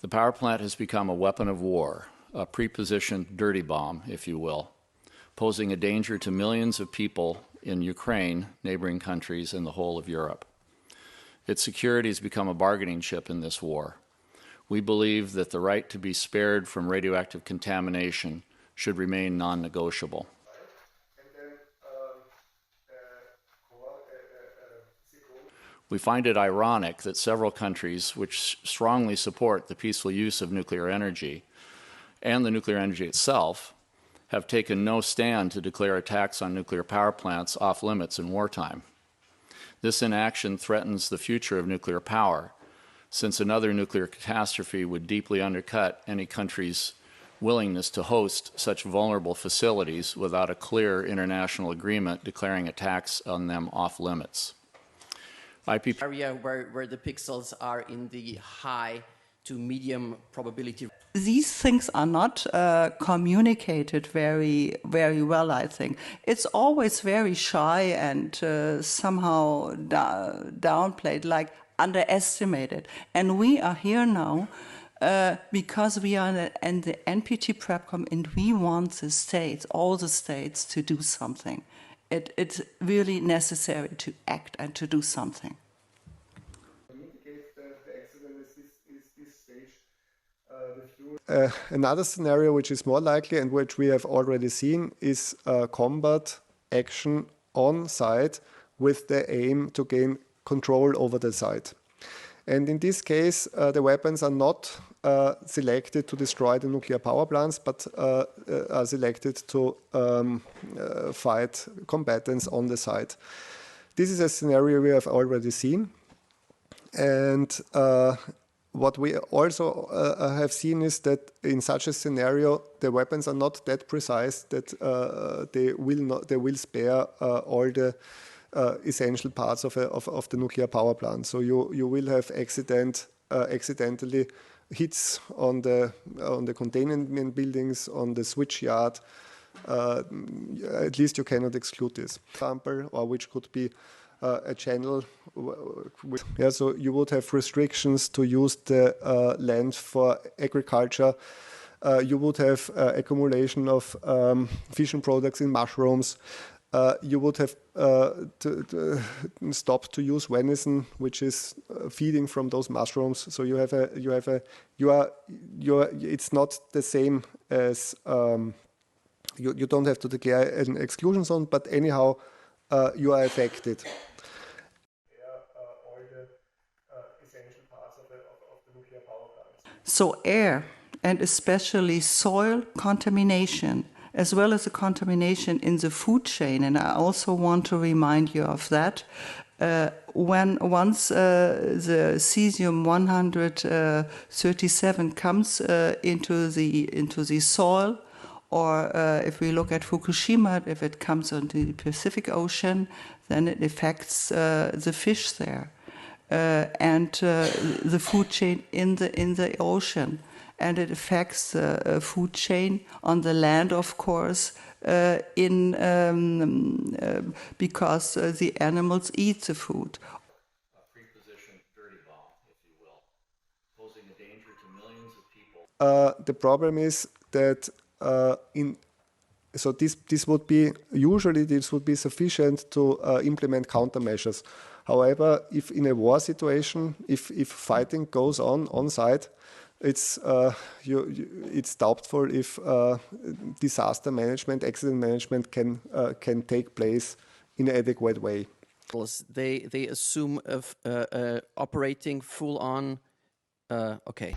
The power plant has become a weapon of war, a prepositioned dirty bomb, if you will, posing a danger to millions of people in Ukraine, neighboring countries, and the whole of Europe. Its security has become a bargaining chip in this war. We believe that the right to be spared from radioactive contamination should remain non-negotiable. We find it ironic that several countries which strongly support the peaceful use of nuclear energy and the nuclear energy itself have taken no stand to declare attacks on nuclear power plants off limits in wartime. This inaction threatens the future of nuclear power, since another nuclear catastrophe would deeply undercut any country's willingness to host such vulnerable facilities without a clear international agreement declaring attacks on them off limits. Area where the pixels are in the high to medium probability. These things are not communicated very well, I think. It's always very shy and somehow downplayed, like underestimated. And we are here now because we are in the NPT PrepCom and we want the states, all the states, to do something. It's really necessary to act and to do something. Another scenario which is more likely and which we have already seen is combat action on site with the aim to gain control over the site. And in this case, the weapons are not selected to destroy the nuclear power plants, but are selected to fight combatants on the site. This is a scenario we have already seen. And what we also have seen is that in such a scenario, the weapons are not that precise that they will spare all the essential parts of the nuclear power plant. So you will have accidentally hits on the containment buildings, on the switch yard. At least you cannot exclude this. Example, or which could be a channel. So you would have restrictions to use the land for agriculture. You would have accumulation of fission products in mushrooms. You would have to stop to use venison, which is feeding from those mushrooms. So it's not the same as you don't have to declare an exclusion zone, but anyhow you are affected. So air and especially soil contamination, as well as the contamination in the food chain, and I also want to remind you of that. Once the cesium-137 comes into the soil, or if we look at Fukushima, if it comes into the Pacific Ocean, then it affects the fish there and the food chain in the ocean. And it affects the food chain on the land, of course, because the animals eat the food. A pre-positioned dirty bomb, if you will, posing a danger to millions of people. The problem is that this would be sufficient to implement countermeasures. However, if in a war situation, if fighting goes on site, it's doubtful if disaster management, accident management can take place in an adequate way. They assume of operating full on. Okay.